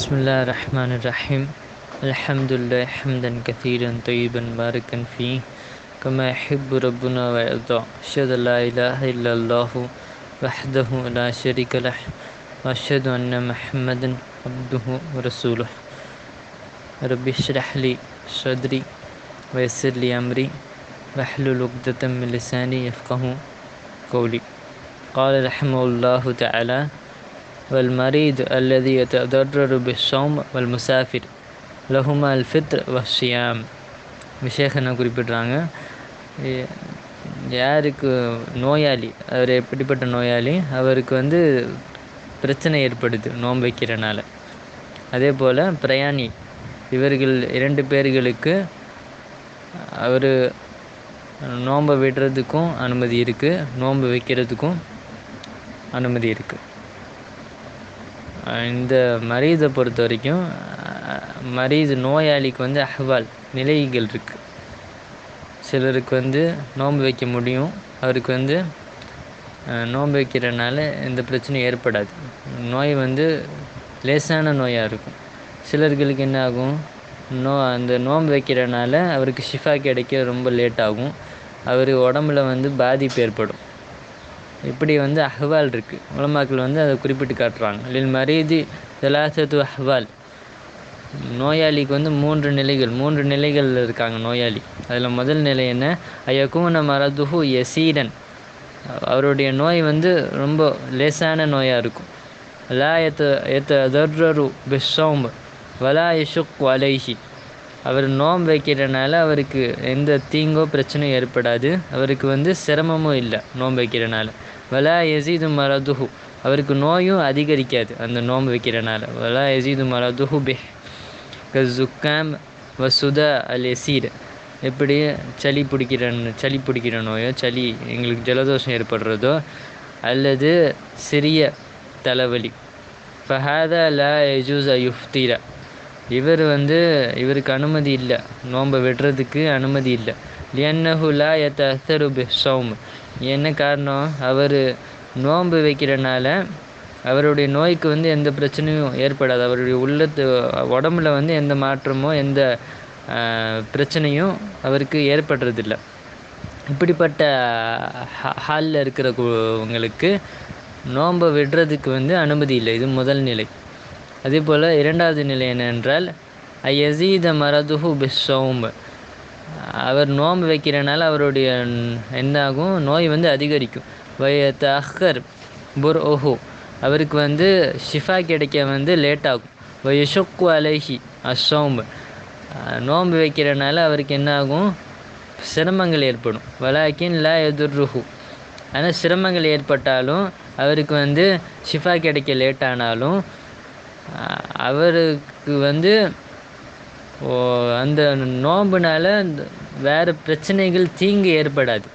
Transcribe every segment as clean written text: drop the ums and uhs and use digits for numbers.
بسم الله الرحمن الرحيم الحمد لله حمدا كثيرا طيبا باركا فيه كما يحب ربنا ويرضى أشهد أن لا إله إلا الله وحده لا شريك له وأشهد أن محمدا عبده ورسوله رب اشرح لي صدري ويسر لي أمري واحلل عقدة من لساني يفقهوا قولي قال رحمه الله تعالى والمريض الذي يتضرر بالصوم والمسافر لهما الفطر والصيام விஷேகனை குறிப்பிட்றாங்க. யாருக்கு நோயாளி, அவர் எப்படிப்பட்ட நோயாளி, அவருக்கு பிரச்சனை ஏற்படுது நோன்பு வைக்கிறனால. அதே போல் பிரயாணி, இவர்கள் 2 பேர்களுக்கு அவர் நோன்பை விடுறதுக்கும் அனுமதி இருக்குது, நோன்பு வைக்கிறதுக்கும் அனுமதி இருக்குது. இந்த மரீதை பொறுத்த வரைக்கும் மரீது நோயாளிக்கு அஹ்வால் நிலைகள் இருக்குது. சிலருக்கு நோன்பு வைக்க முடியும், அவருக்கு நோன்பு வைக்கிறனால எந்த பிரச்சனையும் ஏற்படாது. நோய் லேசான நோயாக இருக்கும். சிலர்களுக்கு என்ன ஆகும், அந்த நோன்பு வைக்கிறனால அவருக்கு ஷிஃபா கிடைக்க ரொம்ப லேட் ஆகும், அவர் உடம்புல பாதிப்பு ஏற்படும். இப்படி அஹ்வால் இருக்குது. உலமாக்கள் அதை குறிப்பிட்டு காட்டுறாங்க. லில் மரீதி தலாசத்து அஹ்வால், நோயாளிக்கு 3 நிலைகள் இருக்காங்க நோயாளி. அதில் முதல் நிலை என்ன, ஐயக்கூன மரதுஹு யசீரன், அவருடைய நோய் ரொம்ப லேசான நோயாக இருக்கும். லா எத்ததர்ரு பிஸ்ஸௌம் வலா யஷுக் அலைஹி, அவர் நோன்பு வைக்கிறனால அவருக்கு எந்த தீங்கோ பிரச்சனையும் ஏற்படாது, அவருக்கு சிரமமும் இல்லை நோன்பு வைக்கிறனால. வலா யசீது மரதுஹு, அவருக்கு நோயும் அதிகரிக்காது அந்த நோன்பு வைக்கிறனால. வலா யசீது மரதுஹு பிஹ் கசுக்காம் வசுதா அல் யசீர், எப்படி சளி பிடிக்கிற நோயோ, எங்களுக்கு ஜலதோஷம் ஏற்படுறதோ, அல்லது சிறிய தலைவலி. ஃபஹாதா லா யஜூஸ் யுஃப்தீர, இவருக்கு அனுமதி இல்லை, நோன்பை விடுறதுக்கு அனுமதி இல்லை. லியன்னஹு லா யதஅத்தரு பிஸ்ஸௌம், என்ன காரணம், அவர் நோன்பு வைக்கிறனால அவருடைய நோய்க்கு எந்த பிரச்சனையும் ஏற்படாது, அவருடைய உடம்புல எந்த மாற்றமோ எந்த பிரச்சனையும் அவருக்கு ஏற்படுறதில்லை. இப்படிப்பட்ட ஹாலில் இருக்கிறவங்களுக்கு நோன்பை விடுறதுக்கு அனுமதி இல்லை. இது முதல் நிலை. அதே போல் 2வது நிலை என்னென்றால் ஐயசீத மரதுஹு பிஸ்ஸௌம், அவர் நோன்பு வைக்கிறனால அவருடைய என்னாகும், நோய் அதிகரிக்கும். வயத்த அஹர் புர்ஹு, அவருக்கு ஷிஃபா கிடைக்க லேட் ஆகும். வயஷுக்கு அலைஹி அஸ்ஸௌம், நோன்பு வைக்கிறனால அவருக்கு என்னாகும், சிரமங்கள் ஏற்படும். வலாக்கின் லா எதுர்ருஹு, ஆனால் சிரமங்கள் ஏற்பட்டாலும் அவருக்கு ஷிஃபா கிடைக்க லேட் ஆனாலும் அவருக்கு அந்த நோம்புனால வேறு பிரச்சனைகள் தீங்கு ஏற்படாது.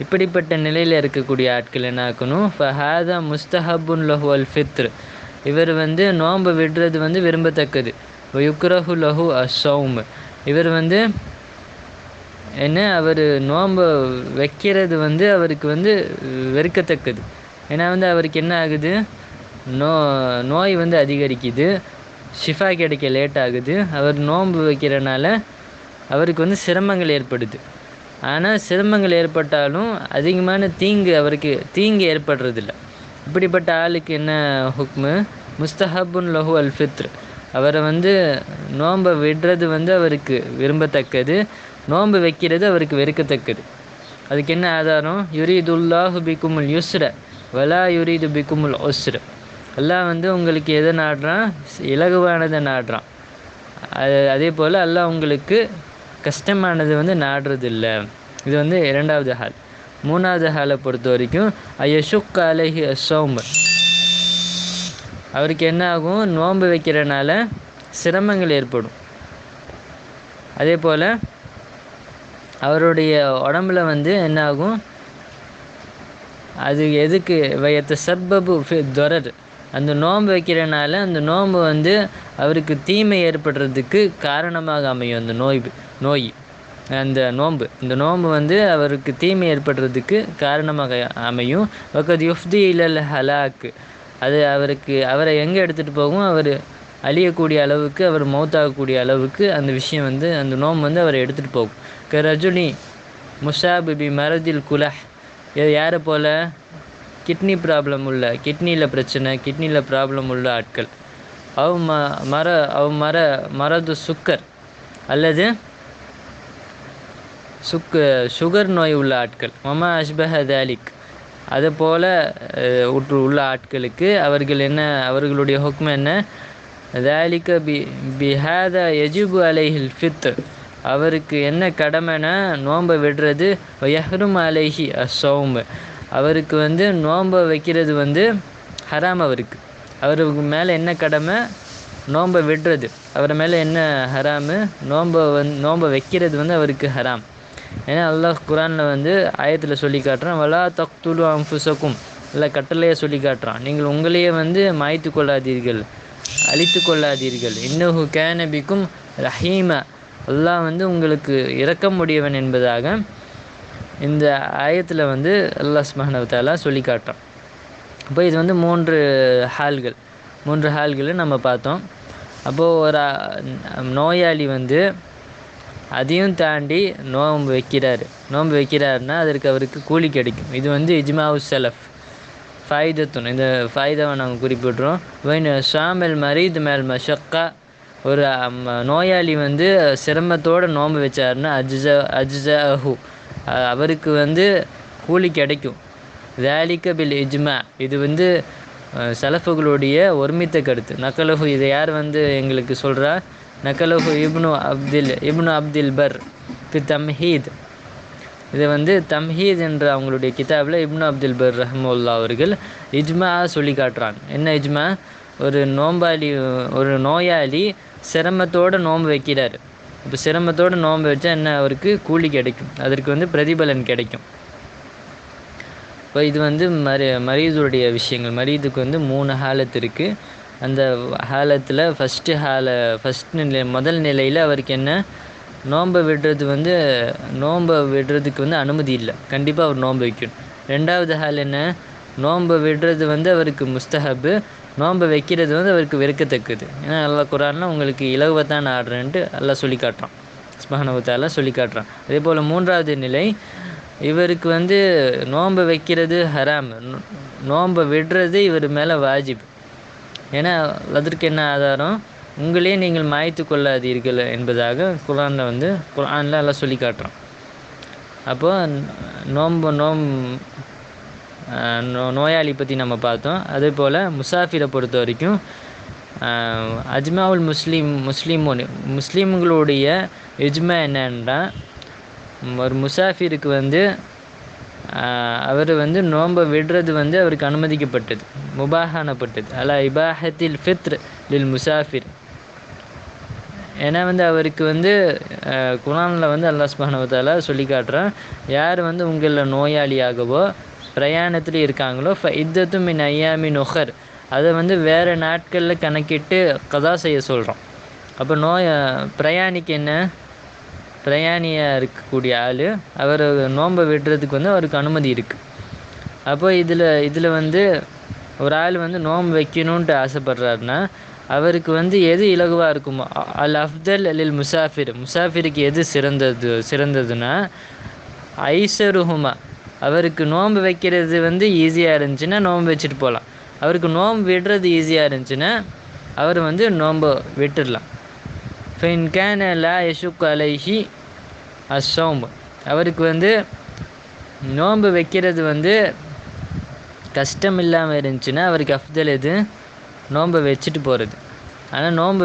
இப்படிப்பட்ட நிலையில் இருக்கக்கூடிய ஆட்கள் என்ன ஆக்கணும், ஃபஹாதா முஸ்தஹபுன் லஹு அல் ஃபித்ர், இவர் நோன்பு விடுறது விரும்பத்தக்கது. யுக்ரஹு லஹு அஸ்ஸௌம், இவர் அவர் நோன்பு வைக்கிறது அவருக்கு வெறுக்கத்தக்கது. ஏன்னா அவருக்கு என்ன ஆகுது, நோய் அதிகரிக்குது, ஷிஃபா கிடைக்க லேட் ஆகுது, அவர் நோன்பு வைக்கிறனால அவருக்கு சிரமங்கள் ஏற்படுது. ஆனால் சிரமங்கள் ஏற்பட்டாலும் அதிகமான அவருக்கு தீங்கு ஏற்படுறதில்ல. இப்படிப்பட்ட ஆளுக்கு என்ன ஹுக்மு, முஸ்தஹபுன் லஹு அல் ஃபித்ர், அவரை நோன்பை விடுறது அவருக்கு விரும்பத்தக்கது, நோன்பு வைக்கிறது அவருக்கு வெறுக்கத்தக்கது. அதுக்கு என்ன ஆதாரம், யுரீதுல்லாஹு பிக்குமுல் யுஸ்ர வலா யுரீது பிக்குமுல் உஸ்ர, அல்லாஹ் உங்களுக்கு எதை நாடுறான், இலகுவானதை நாடுறான். அதே போல் அல்லாஹ் உங்களுக்கு கஷ்டமானது நாடுறதில்லை. இது 2வது ஹால். 3வது ஹாலை பொறுத்த வரைக்கும் ஐயஷுக் அலைஹி அஸ்ஸௌம், அவருக்கு என்ன ஆகும், நோன்பு வைக்கிறனால சிரமங்கள் ஏற்படும். அதே போல் அவருடைய உடம்புல என்ன ஆகும், அது எதுக்கு வயத்த சர்பபு தொரர், அந்த நோன்பு வைக்கிறனால அந்த நோன்பு அவருக்கு தீமை ஏற்படுறதுக்கு காரணமாக அமையும். அந்த இந்த நோன்பு அவருக்கு தீமை ஏற்படுறதுக்கு காரணமாக அமையும். வக்கத் யுஃப்தி இலல் ஹலாக், அது அவரை எங்கே எடுத்துகிட்டு போகும், அவர் அழியக்கூடிய அளவுக்கு, அவர் மௌத்தாகக்கூடிய அளவுக்கு அந்த விஷயம் வந்து அந்த நோம்பு வந்து அவரை எடுத்துகிட்டு போகும். ரஜுனி முசாப் பி மரதில் குலஹ், யாரை போல்? கிட்னி ப்ராப்ளம் உள்ள, கிட்னியில் பிரச்சனை, கிட்னியில் ப்ராப்ளம் உள்ள ஆட்கள். மரது சுக்கர் அல்லது சுகர் நோய் உள்ள ஆட்கள். மமா அஷ்பஹ தாலிக், அதை போல் உள்ள ஆட்களுக்கு அவர்களுடைய ஹுக்ம் என்ன? தாலிக பிஹாதா யஜிபு அலைஹில் ஃபித்ர், அவருக்கு என்ன கடமைனா நோன்பை விடுறது. யஹ்ரும் அலைஹி அஸ்ஸௌம், அவருக்கு வந்து நோன்பை வைக்கிறது வந்து ஹராம். அவருக்கு மேலே என்ன கடமை? நோன்பை விடுறது. அவர் மேலே என்ன ஹராமு? நோன்பை வைக்கிறது வந்து அவருக்கு ஹராம். ஏன்னா அல்லாஹ் குரானில் வந்து ஆயத்தில் சொல்லி காட்டுறான், வலா தக்துலு அன்ஃபுஸக்கும், இல்லை கட்டளையை சொல்லி காட்டுறான், நீங்கள் உங்களையே வந்து மாய்த்து கொள்ளாதீர்கள், அழித்து கொள்ளாதீர்கள். இன்னஹு கான பிக்கும் ரஹீமா, அல்லாஹ் வந்து உங்களுக்கு இரக்கம் உடையவன் என்பதாக இந்த ஆயத்தில் வந்து அல்லாஹ் சுப்ஹானஹு வ தஆலா சொல்லி காட்டுறான். அப்போ இது வந்து மூன்று ஹால்களை நம்ம பார்த்தோம். அப்போது ஒரு நோயாளி வந்து அதையும் தாண்டி நோன்பு வைக்கிறாருன்னா அதற்கு அவருக்கு கூலி கிடைக்கும். இது வந்து இஜ்மாவு சலஃப் ஃபாயிதத்துன், இந்த ஃபாயிதாவை நாங்கள் குறிப்பிட்றோம். ஷாமல் மரீத் மேல் மஷக்கா, ஒரு நோயாளி வந்து சிரமத்தோடு நோன்பு வச்சாருன்னா அஜ்ஸஹு, அவருக்கு வந்து கூலி கிடைக்கும். தாலிக பில் இஜ்மா, இது வந்து சலஃபுகளுடைய ஒருமித்த கருத்து. நக்கலஹு, இதை யார் வந்து எங்களுக்கு சொல்கிறா? நக்கலஹு இப்னு அப்தில் பர் பி தம்ஹீத். இதை வந்து தம்ஹீத் என்ற அவங்களுடைய கிதாபில் இப்னு அப்துல் பர் ரஹ்மத்துல்லாஹ் அவர்கள் இஜ்மா சொல்லி காட்டுறாங்க. என்ன இஜ்மா? ஒரு நோயாளி சிரமத்தோடு நோன்பு வைக்கிறார். இப்போ சிரமத்தோடு நோன்பு வச்சா என்ன? அவருக்கு கூலி கிடைக்கும், அதற்கு வந்து பிரதிபலன் கிடைக்கும். இப்போ இது வந்து மரீதுடைய விஷயங்கள். மரீதுக்கு வந்து 3 ஹாலத் இருக்குது. அந்த ஹாலத்தில் முதல் நிலையில் அவருக்கு என்ன? நோன்பை விடுறதுக்கு வந்து அனுமதி இல்லை, கண்டிப்பாக அவர் நோன்பு வைக்கணும். 2வது ஹால் என்ன? நோன்பை விடுறது வந்து அவருக்கு முஸ்தஹப்பு, நோன்பை வைக்கிறது வந்து அவருக்கு வெறுக்கத்தக்கது. ஏன்னா அல்லாஹ் குர்ஆனில் உங்களுக்கு இலகுவத்தான் ஆடுறேன்ட்டு அல்லாஹ் சொல்லி காட்டுறான், சுப்ஹானஹு வ தஆலா சொல்லி காட்டுறான். அதே போல் 3வது நிலை, இவருக்கு வந்து நோன்பை வைக்கிறது ஹராம், நோன்பை விடுறது இவர் மேலே வாஜிப். ஏன்னா அதற்கு என்ன ஆதாரம்? உங்களே நீங்கள் மாய்த்து கொள்ளாதீர்கள் என்பதாக குர்ஆனில் எல்லாம் சொல்லி காட்டுறான். அப்போது நோயாளி பற்றி நம்ம பார்த்தோம். அதே போல் முசாஃபிரை பொறுத்த வரைக்கும் அஜ்மாவுல் முஸ்லீம்களுடைய இஜ்மா என்னன்னா, ஒரு முசாஃபிருக்கு வந்து அவர் வந்து நோன்பை விடுறது வந்து அவருக்கு அனுமதிக்கப்பட்டது, முபாஹானப்பட்டது. அலா இபாஹத்தில் ஃபித்ர் லில் முசாஃபிர். ஏன்னா வந்து அவருக்கு வந்து குர்ஆனில் வந்து அல்லாஹ் சுப்ஹானஹு வ தஆலா சொல்லி காட்டுறான், யார் வந்து உங்களில் நோயாளியாகவோ பிரயாணத்தில் இருக்காங்களோ ஃபஇத்தத்து மின் ஐயாமின் உஹர், அதை வந்து வேறு நாட்களில் கணக்கிட்டு கதா செய்ய சொல்கிறோம். அப்போ பிரயாணிக்கு என்ன? பிரயாணியாக இருக்கக்கூடிய ஆள் அவர் நோன்பை விடுறதுக்கு வந்து அவருக்கு அனுமதி இருக்குது. அப்போ இதில் வந்து ஒரு ஆள் வந்து நோன்பு வைக்கணுன்ட்டு ஆசைப்படுறாருன்னா அவருக்கு வந்து எது இலகுவாக இருக்குமோ, அல் அஃப்தல் அலில் முசாஃபிருக்கு எது சிறந்ததுன்னா ஐசருஹுமா, அவருக்கு நோன்பு வைக்கிறது வந்து ஈஸியாக இருந்துச்சுன்னா நோன்பு வச்சுட்டு போகலாம், அவருக்கு நோன்பு விடுறது ஈஸியாக இருந்துச்சுன்னா அவர் வந்து நோன்பு விட்டுடலாம். ஃபைன் கேன லா யஷுக் அலைஹி அஸ்ஸௌம், அவருக்கு வந்து நோன்பு வைக்கிறது வந்து கஷ்டம் இல்லாமல் இருந்துச்சுன்னா அவருக்கு அஃப்தல் எது? நோன்பை வச்சுட்டு போகிறது. ஆனால் நோன்பு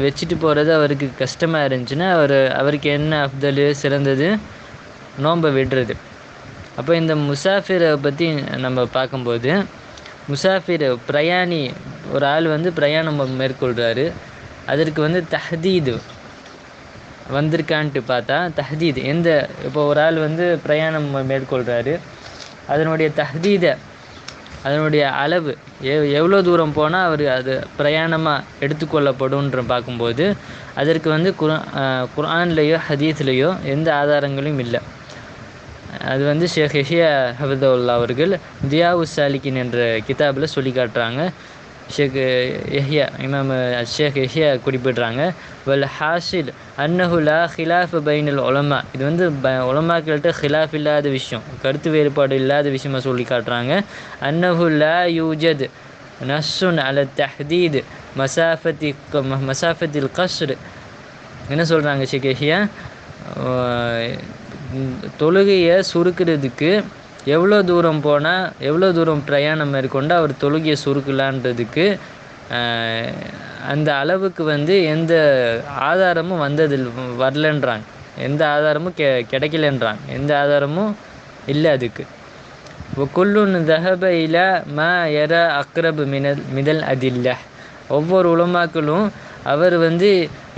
வச்சுட்டு போகிறது அவருக்கு கஷ்டமாக இருந்துச்சுன்னா அவருக்கு என்ன அஃப்தல் சிறந்தது? நோன்பை விடுறது. அப்போ இந்த முசாஃபிரை பற்றி நம்ம பார்க்கும்போது, முசாஃபிர் பிரயாணி, ஒரு ஆள் வந்து பிரயாணம் மேற்கொள்கிறாரு, அதற்கு வந்து தஹ்தீது வந்திருக்கான்ட்டு பார்த்தா, தஹ்தீத் இப்போ ஒரு ஆள் வந்து பிரயாணம் மேற்கொள்கிறாரு, அதனுடைய அதனுடைய அளவு எவ்வளோ தூரம் போனால் அவர் அது பிரயாணமாக எடுத்துக்கொள்ளப்படும்ன்ற பார்க்கும்போது அதற்கு வந்து குர்ஆன்லேயோ ஹதீஸ்லேயோ எந்த ஆதாரங்களும் இல்லை. அது வந்து ஷேக் யஹ்யா ஹஃபிதஹுல்லாஹ் அவர்கள் தியாஉஸ் சாலிகின் என்ற கிதாபில் சொல்லி காட்டுறாங்க. ஷேக் யஹ்யா இமாம் ஷேக் யஹ்யா குறிப்பிட்றாங்க. வல் ஹாசில் அன்னஹு லா ஹிலாஃப் பைனல் உலமா, இது வந்து உலமாக்கள்கிட்ட ஹிலாஃப் இல்லாத விஷயம், கருத்து வேறுபாடு இல்லாத விஷயமா சொல்லி காட்டுறாங்க. அன்னஹு லா யூஜத் நஸ்ஸுன் அல தஹ்தீத் மசாஃபத்தில் கஸ்ர். என்ன சொல்கிறாங்க ஷேக் யஹ்யா, தொழுகையை சுருக்கிறதுக்கு எவ்வளோ தூரம் போனால் எவ்வளோ தூரம் பிரயாணம் மேற்கொண்டு அவர் தொழுகையை சுருக்கலான்றதுக்கு அந்த அளவுக்கு வந்து எந்த ஆதாரமும் வரலன்றாங்க, எந்த ஆதாரமும் கிடைக்கலன்றாங்க, எந்த ஆதாரமும் இல்லை அதுக்கு. குல்லுன் தஹப இலா மா யர அக்ரப் மிதல் அதில்ல. ஒவ்வொரு உலமாக்களும் அவர் வந்து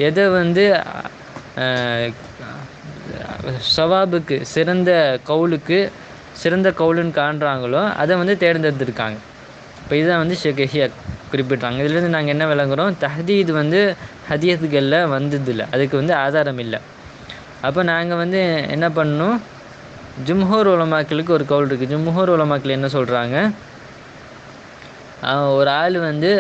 எதை வந்து சவாபுக்கு சிறந்த கவுலுன்னு காண்றாங்களோ அதை வந்து தேர்ந்தெடுத்திருக்காங்க. இப்போ இதுதான் வந்து ஷேக் யஹ்யா குறிப்பிட்றாங்க. இதுலேருந்து நாங்கள் என்ன விளங்குறோம், தஹ்தீத் வந்து ஹதீஸ்களில் வந்ததில்லை, அதுக்கு வந்து ஆதாரம் இல்லை. அப்போ நாங்கள் வந்து என்ன பண்ணணும், ஜும்ஹூர் உலமாக்களுக்கு ஒரு கவுல் இருக்குது. ஜும்ஹூர் உலமாக்கள் என்ன சொல்கிறாங்க, ஒரு ஆள் வந்து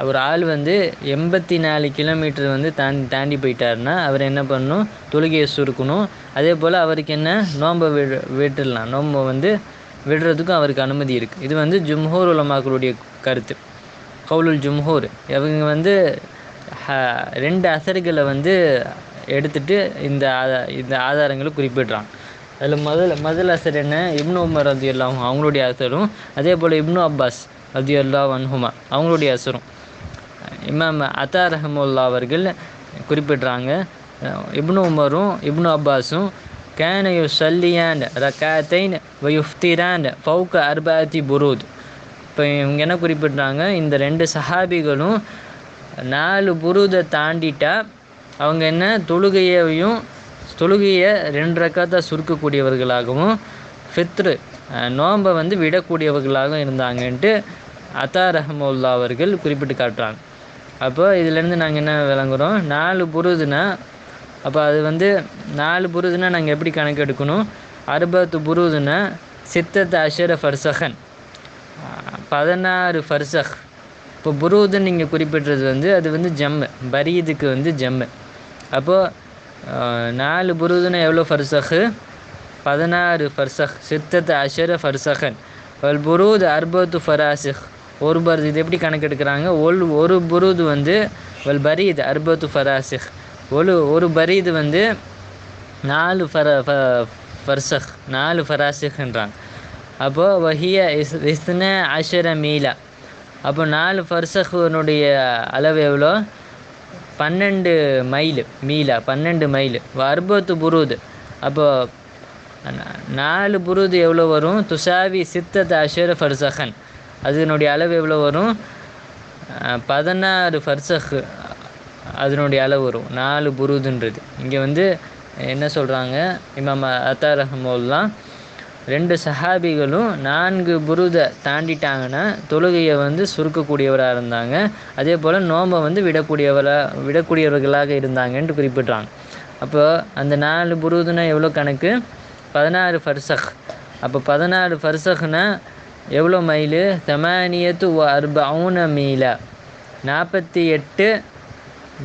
ஒரு ஆள் வந்து 84 கிலோமீட்டர் வந்து தாண்டி போயிட்டாருன்னா அவர் என்ன பண்ணணும், தொழுகையை சுருக்கணும். அதே போல் அவருக்கு என்ன, நோன்பை விட்டுடலாம், நோன்பை வந்து விடுறதுக்கும் அவருக்கு அனுமதி இருக்குது. இது வந்து ஜும்ஹூர் உலமாக்களுடைய கருத்து, கவுலுல் ஜும்ஹூர். இவங்க வந்து 2 அசர்களை வந்து எடுத்துகிட்டு இந்த ஆதாரங்களை குறிப்பிட்றாங்க. அதில் முதல் அசர் என்ன, இப்னு உமர் ரலியல்லாஹு அன்ஹு அவங்களுடைய அசரும், அதே போல் இப்னு அப்பாஸ் ரலியல்லாஹு அன்ஹுமா அவங்களுடைய அசரும். இமாம் அத்தா ரஹ்மத்துல்லாஹி அவர்கள் குறிப்பிட்றாங்க, இப்னு உமரும் இப்னு அப்பாஸும் கேன யுஸல்லியான் ரகாத்தைன் வயுஃப்திரான் ஃபௌக அர்பாத்தி புரூத். இப்போ இவங்க என்ன குறிப்பிட்றாங்க, இந்த 2 சஹாபிகளும் 4 புரூதை தாண்டிட்டா அவங்க என்ன தொழுகையை 2 ரக்காத்தாக சுருக்கக்கூடியவர்களாகவும் ஃபித்ரு நோன்பை வந்து விடக்கூடியவர்களாகவும் இருந்தாங்கன்ட்டு அத்தா ரஹ்மத்துல்லாஹி அவர்கள் குறிப்பிட்டு காட்டுறாங்க. அப்போ இதிலேருந்து நாங்கள் என்ன விளங்குறோம், 4 புருதுனா, அப்போ அது வந்து 4 புருதுனா நாங்கள் எப்படி கணக்கு எடுக்கணும், 60 புருதுனா 16 ஃபர்சகன், 16 ஃபர்சக். இப்போ புருதுன்னு நீங்கள் குறிப்பிட்றது வந்து அது வந்து ஜம்மு, பரீதுக்கு வந்து ஜம்மு. அப்போது 4 புருதுனா எவ்வளோ ஃபர்சக்கு, 16 ஃபர்சக், 16 ஃபர்சகன். வல் புரூத் 40 ஃபராசிக், ஒரு பருது. இது எப்படி கணக்கு எடுக்கிறாங்க, ஒரு புரூது வந்து வல் பரீத் 40 ஃபராசிக், ஒரு பரீது வந்து 4 ஃபர்சக், 4 ஃபராசிக்ன்றாங்க. அப்போது வஹிய 12 மீலா. அப்போ 4 ஃபர்சக்னுடைய அளவு எவ்வளோ, 12 மைல், மீலா 12 மைல். 60 புரூது, அப்போது 4 புரூது எவ்வளோ வரும், துசாவி 16 ஃபர்சகன், அதனுடைய அளவு எவ்வளோ வரும், 16 ஃபர்சக் அதனுடைய அளவு வரும் 4 புரூதுன்றது. இங்கே வந்து என்ன சொல்கிறாங்க, இமாம் அத்தா ரஹ்மத்துல்லாஹ் 2 சஹாபிகளும் 4 புரூதை தாண்டிட்டாங்கன்னா தொழுகையை வந்து சுருக்கக்கூடியவராக இருந்தாங்க, அதே போல் நோன்பை வந்து விடக்கூடியவர்களாக இருந்தாங்கன்ட்டு குறிப்பிட்றாங்க. அப்போ அந்த 4 புரூதுனா எவ்வளோ கணக்கு, 16 ஃபர்சக். அப்போ 16 ஃபர்சக்னா எவ்வளோ மைலு, 48 மீலா, 48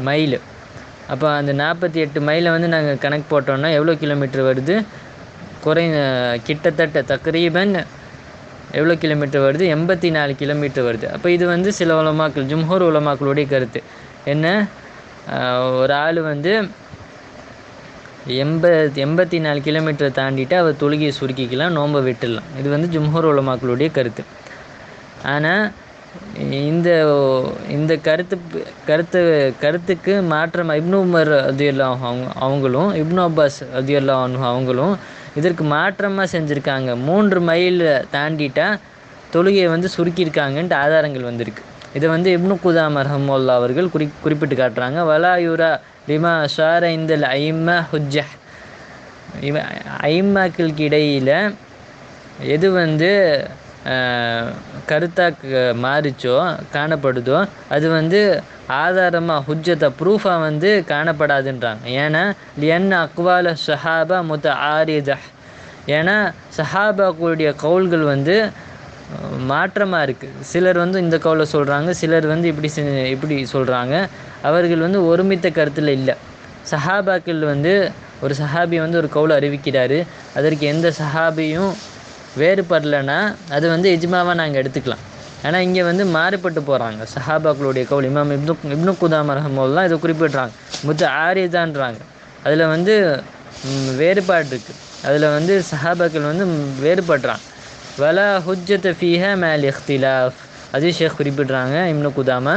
மைலு. அப்போ அந்த 48 மைலை வந்து நாங்கள் கணக்கு போட்டோம்னா எவ்வளோ கிலோமீட்டர் வருது, கிட்டத்தட்ட தக்ரீபன் எவ்வளோ கிலோமீட்டர் வருது, 84 கிலோமீட்டர் வருது. அப்போ இது வந்து சில உலமாக்கள், ஜும்ஹூர் உலமாக்களுடைய கருத்து என்ன, ஒரு ஆள் வந்து 84 கிலோமீட்டர் தாண்டிட்டு அவர் தொழுகையை சுருக்கிக்கலாம், நோன்பை விட்டுடலாம். இது வந்து ஜும்ஹூர் உலமாக்களுடைய கருத்து. ஆனால் இந்த கருத்துக்கு மாற்றமாக இப்னு உமர் ரலியல்லாஹு அவங்களும் இப்னு அப்பாஸ் ரலியல்லாஹு அன்ஹு அவங்களும் இதற்கு மாற்றமாக செஞ்சுருக்காங்க. 3 மைல் தாண்டிட்டா தொழுகையை வந்து சுருக்கியிருக்காங்கன்ட்டு ஆதாரங்கள் வந்திருக்கு. இதை வந்து இப்னு குதாமா ரஹ்மத்துல்லாஹி அவர்கள் குறிப்பிட்டு காட்டுறாங்க. வலாயுரா லிமா ஷார இந்தல் ஐம்மா ஹுஜ்ஜஹ். ஐம்மாக்களுக்கு இடையில் எது வந்து கருத்தாக மாறிச்சோ காணப்படுதோ அது வந்து ஆதாரமாக ஹுஜ்ஜத்தை ப்ரூஃபாக வந்து காணப்படாதுன்றாங்க. ஏன்னா லியன் அக்வால ஷஹாபா முத்தஆரிதஹ், ஏன்னா சஹாபாக்களுடைய கவுல்கள் வந்து மாற்றமாக இருக்குது. சிலர் வந்து இந்த கவுலை சொல்கிறாங்க, சிலர் வந்து இப்படி சொல்கிறாங்க. அவர்கள் வந்து ஒருமித்த கருத்தில் இல்லை. சஹாபாக்கள் வந்து ஒரு சஹாபி வந்து ஒரு கவுலை அறிவிக்கிறாரு, அதற்கு எந்த சஹாபியும் வேறுபடலைன்னா அது வந்து இஜ்மாவாக நாங்கள் எடுத்துக்கலாம். ஆனால் இங்கே வந்து மாறுபட்டு போகிறாங்க சஹாபாக்களுடைய கவுல். இமாம் இப்னு குதாமா ரஹ்மத்துல்லாஹ் இதை குறிப்பிட்றாங்க, ஆரிதான்றாங்க. அதில் வந்து வேறுபாடு இருக்குது. அதில் வந்து சஹாபாக்கள் வந்து வேறுபடுறாங்க. வலா ஹுஜ்ஜத ஃபீஹா மேல் இஃப்திலாஃப், அது ஷேக் குறிப்பிட்றாங்க இப்னு குதாமா.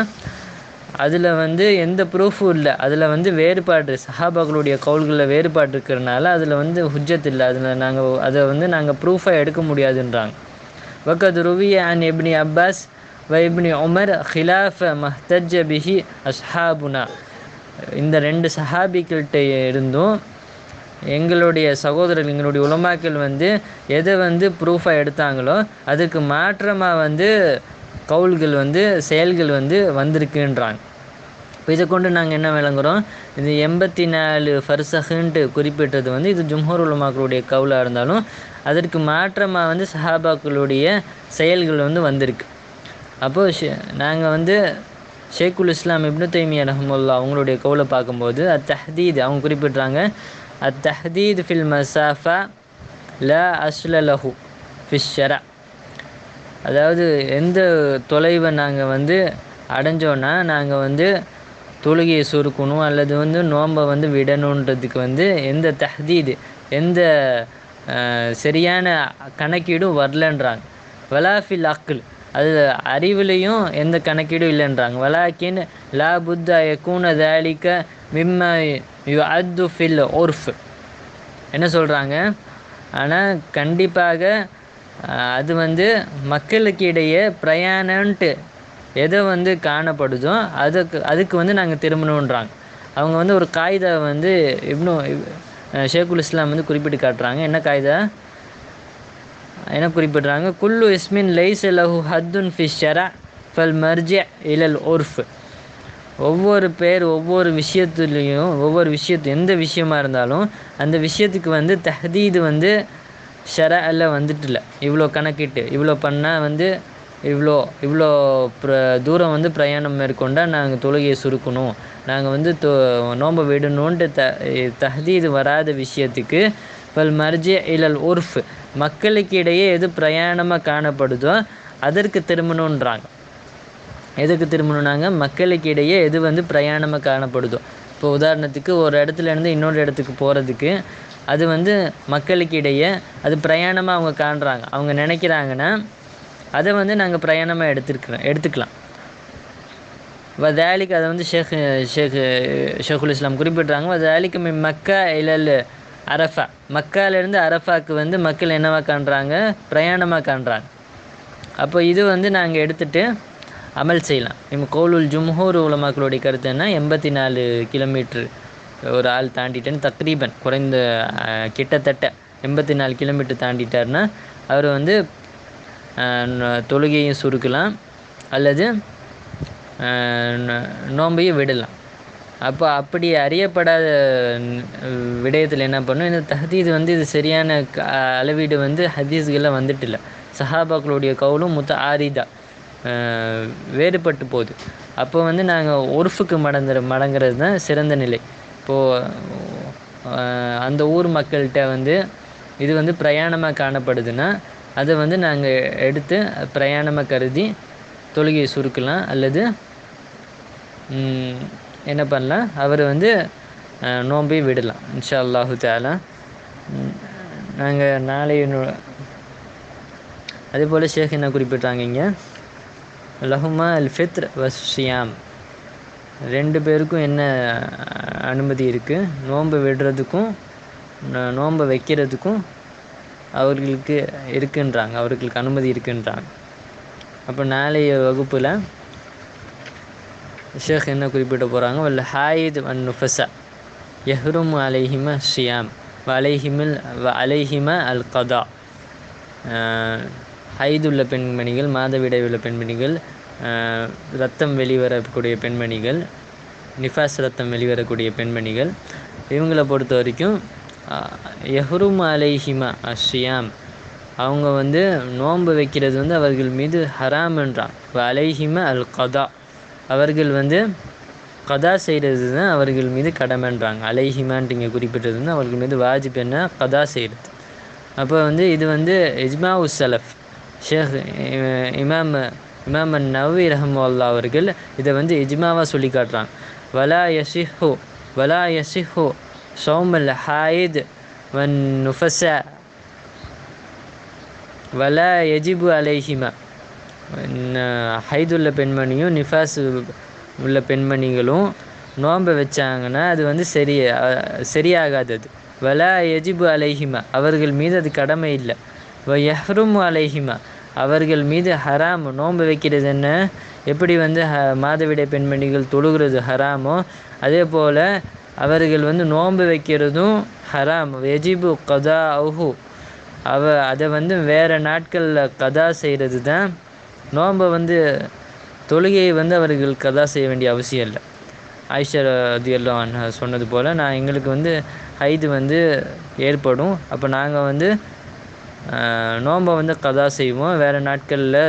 அதில் வந்து எந்த ப்ரூஃபும் இல்லை. அதில் வந்து வேறுபாடு, சஹாபாக்களுடைய கவுல்களில் வேறுபாடு இருக்கிறனால அதில் வந்து ஹுஜ்ஜத் இல்லை. அதை வந்து நாங்கள் ப்ரூஃபாக எடுக்க முடியாதுன்றாங்க. வகத் ருவிய அன் இப்னி அப்பாஸ் வ இப்னி உமர் ஹிலாஃப மஹ்தஜ்ஜ பிஹி அஸ்ஹாபுனா, இந்த 2 சஹாபிகள்கிட்ட இருந்தும் எங்களுடைய சகோதரர்கள், எங்களுடைய உலமாக்கள் வந்து எதை வந்து ப்ரூஃபாக எடுத்தாங்களோ அதுக்கு மாற்றமாக வந்து கவுல்கள் வந்து செயல்கள் வந்து வந்திருக்குன்றாங்க. இப்போ இதை கொண்டு நாங்கள் என்ன விளங்குறோம், இது 84 ஃபர்சஹுன்ட்டு குறிப்பிட்டது வந்து இது ஜும்ஹூர் உலமாக்களுடைய கவுலாக இருந்தாலும் அதற்கு மாற்றமாக வந்து சஹாபாக்களுடைய செயல்கள் வந்து வந்திருக்கு. அப்போது நாங்கள் வந்து ஷேக்குல் இஸ்லாம் இப்னு தைமியா ரஹ்மத்துல்லாஹ் அவங்களுடைய கவுலை பார்க்கும்போது அத்தஹ்தீத் அவங்க குறிப்பிட்றாங்க, அத்தஹ்தீத் ஃபில் மசாஃபா லா அஸ்ல லஹு ஃபிஷ் ஷரா, அதாவது எந்த தொலைவை நாங்கள் வந்து அடைஞ்சோன்னா நாங்கள் வந்து தொழுகையை சுருக்கணும் அல்லது வந்து நோன்பை வந்து விடணுன்றதுக்கு வந்து எந்த தஹ்தீது, எந்த சரியான கணக்கீடும் வரலன்றாங்க. வலாஃபில் அக்ல், அது அறிவுலையும் எந்த கணக்கீடும் இல்லைன்றாங்க. வலாக்கின் லா புத்த யக்கூன தாலிக்க மிம்ம யு அத்து ஃபில் உர்ஃப், என்ன சொல்கிறாங்க, ஆனால் கண்டிப்பாக அது வந்து மக்களுக்கு இடையே பிரயாணன்ட்டு எதை வந்து காணப்படுதோ அதுக்கு வந்து நாங்கள் திரும்பணுன்றாங்க. அவங்க வந்து ஒரு காய்தா வந்து ஷேக்குல் இஸ்லாம் வந்து குறிப்பிட்டு காட்டுறாங்க. என்ன குறிப்பிட்றாங்க, குல்லு இஸ்மின் லைஸ லஹு ஹத்துன் ஃபி ஷரா ஃபல் மர்ஜி இலல் உர்ஃப், ஒவ்வொரு விஷயத்துலேயும் எந்த விஷயமா இருந்தாலும் அந்த விஷயத்துக்கு வந்து தஹ்தீது வந்து ஷரஅல வந்துட்டுல, இவ்வளோ கணக்கிட்டு இவ்வளோ பண்ணால் வந்து இவ்வளோ தூரம் வந்து பிரயாணம் மேற்கொண்டால் நாங்கள் தொழுகையை சுருக்கணும், நாங்கள் வந்து நோன்பை விடணுன்ட்டு தஹ்தீது வராத விஷயத்துக்கு பல் மர்ஜி இலல் உர்ஃப், மக்களுக்கு இடையே எது பிரயாணமாக காணப்படுதோ அதற்கு திரும்பணுன்றாங்க. எதுக்கு திரும்பணுன்னாங்க, மக்களுக்கு இடையே எது வந்து பிரயாணமாக காணப்படுதோ. இப்போ உதாரணத்துக்கு ஒரு இடத்துலேருந்து இன்னொரு இடத்துக்கு போகிறதுக்கு அது வந்து மக்களுக்கு இடையே அது பிரயாணமாக அவங்க காண்றாங்க, அவங்க நினைக்கிறாங்கன்னா அதை வந்து நாங்கள் பிரயாணமாக எடுத்துக்கலாம். வதாலிக், அதை வந்து ஷேக்குல் இஸ்லாம் குறிப்பிட்றாங்க. வதாலிக் மக்கா இலல் அரஃபா, மக்காலேருந்து அரஃபாவுக்கு வந்து மக்கள் என்னவா காண்றாங்க, பிரயாணமாக காண்றாங்க. அப்போ இது வந்து நாங்கள் எடுத்துகிட்டு அமல் செய்யலாம். நம்ம கௌலுல் ஜும்ஹூர் உலமாக்களுடைய கருத்து என்ன, 84 கிலோமீட்ரு ஒரு ஆள் தாண்டிட்டேன்னு தக்ரீபன் கிட்டத்தட்ட 84 கிலோமீட்டர் தாண்டிட்டார்னா அவர் வந்து தொழுகையும் சுருக்கலாம் அல்லது நோன்பையும் விடலாம். அப்போ அப்படி அறியப்படாத விடயத்தில் என்ன பண்ணும், இந்த தஹ்தீது வந்து இது சரியான அளவீடு வந்து ஹதீஸ்களில் வந்துட்டு இல்லை. சஹாபாக்களுடைய கவுலும் ஆரிதா வேறுபட்டு போகுது. அப்போ வந்து நாங்கள் உர்ஃபுக்கு மடங்கிறது தான் சிறந்த நிலை. இப்போது அந்த ஊர் மக்கள்கிட்ட வந்து இது வந்து பிரயாணமாக காணப்படுதுன்னா அதை வந்து நாங்கள் எடுத்து பிரயாணமாக கருதி தொழுகையை சுருக்கலாம் அல்லது என்ன பண்ணலாம், அவர் வந்து நோன்பை விடலாம் இன்ஷா அல்லாஹு தஆலா. நாங்கள் நாளைய அதே போல் ஷேக் என்ன குறிப்பிட்றாங்க இங்கே, லஹுமா அல் ஃபித்ர் வஸ்ஸியாம், 2 பேருக்கும் என்ன அனுமதி இருக்குது, நோன்பை விடுறதுக்கும் நோன்பை வைக்கிறதுக்கும் அவர்களுக்கு இருக்குன்றாங்க, அவர்களுக்கு அனுமதி இருக்குன்றாங்க. அப்போ நாளைய வகுப்பில் ஷேக் என்ன குறிப்பிட போகிறாங்க, வல் ஹாயித் வன் நுஃபஸா யஹ்ரும் அலைஹிம ஷியாம் அலைஹிம அல் கதா, ஹைதுள்ள பெண்மணிகள், மாதவிடாய் உள்ள பெண்மணிகள், ரத்தம் வெளிவரக்கூடிய பெண்மணிகள், நிஃபாஸ் ரத்தம் வெளிவரக்கூடிய பெண்மணிகள், இவங்களை பொறுத்த வரைக்கும் யஹ்ரும் அலைஹிமா அஷ்ஷியாம், அவங்க வந்து நோன்பு வைக்கிறது வந்து அவர்கள் மீது ஹராம் என்றான். அலைஹிமா அல் கதா, அவர்கள் வந்து கதா செய்கிறது தான் அவர்கள் மீது கடமைன்றாங்க. அலைஹிமான்ட்டு இங்கே குறிப்பிட்டது வந்து அவர்கள் மீது வாஜிப் என்ன, கதா செய்கிறது. அப்போ வந்து இது வந்து இஜ்மா சலஃப். ஷேக் இமாம் நவவி ரஹ்மத்துல்லாஹி அவர்கள் இதை வந்து இஜ்மாவாக சொல்லி காட்டுறாங்க. வலா யசிஹு ஸௌமுல் ஹாயித் வன் நுஃபஸா வலா யஜிபு அலைஹிமா, ஹைதுள்ள பெண்மணியும் நிஃபாஸ் உள்ள பெண்மணிகளும் நோன்பை வச்சாங்கன்னா அது வந்து சரியாகாது. அது வலா யஜிபு அலைஹிமா, அவர்கள் மீது அது கடமை இல்லை. யஹ்ரும் அலைஹிமா, அவர்கள் மீது ஹராம். நோன்பு வைக்கிறது என்ன, எப்படி வந்து மாதவிடை பெண்மணிகள் தொழுகிறது ஹராமோ அதே போல் அவர்கள் வந்து நோன்பு வைக்கிறதும் ஹராம். யஜிபு கதா அஹு, அதை வந்து வேறு நாட்களில் கதா செய்கிறது தான். நோன்பை வந்து தொழுகையை வந்து அவர்கள் கதா செய்ய வேண்டிய அவசியம் இல்லை. ஆயிஷா ரலியல்லாஹு அன்ஹா சொன்னது போல், எங்களுக்கு வந்து ஹைது வந்து ஏற்படும், அப்போ நாங்கள் வந்து நோன்பை வந்து கதா செய்வோம், வேறு நாட்களில்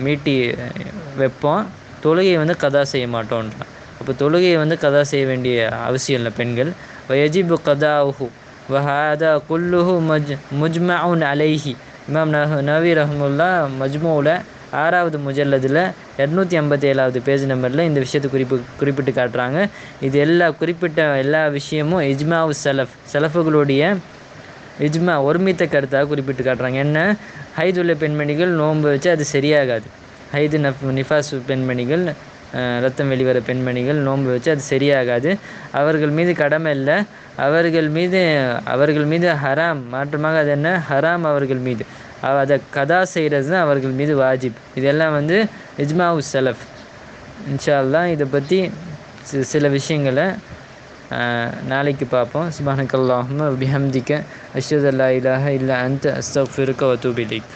மீட்டி வைப்போம், தொழுகையை வந்து கதா செய்ய மாட்டோன்றான். அப்போ தொழுகையை வந்து கதா செய்ய வேண்டிய அவசியம் இல்லை பெண்கள். வயஜிபு கதாஹு வஹாதா குல்லுஹு முஜ்மஉன் அலைஹி. இமாம் நவவி ரஹ்மத்துல்லாஹ் மஜ்மூல 6வது முஜல்லதில் 257வது பேஜ் நம்பரில் இந்த விஷயத்தை குறிப்பிட்டு காட்டுறாங்க. இது குறிப்பிட்ட எல்லா விஷயமும் இஜ்மாவு சலஃபுகளுடைய இஜ்மா ஒருமித்த கருத்தாக குறிப்பிட்டு காட்டுறாங்க. என்ன, ஹைதுள்ள பெண்மணிகள் நோன்பு வச்சு அது சரியாகாது. ஹைது நிஃபாஸ் பெண்மணிகள், ரத்தம் வெளிவர பெண்மணிகள் நோன்பு வச்சு அது சரியாகாது. அவர்கள் மீது கடமை இல்லை, அவர்கள் மீது ஹராம். மாற்றமாக அது என்ன, ஹராம் அவர்கள் மீது. அதை கதா செய்கிறது தான் அவர்கள் மீது வாஜிப். இதெல்லாம் வந்து இஜ்மாவு சலஃப். இன்ஷா அல்லாஹ் இதை பற்றி சில விஷயங்களை நாளைக்கு பார்ப்போம். சுப்ஹானக்கல்லாஹும்ம வபிஹம்திக அஷ்ஹது அல்லா இலாஹ இல்லா அன்த அஸ்தக்ஃபிருக வ அத்தூபு இலைக்.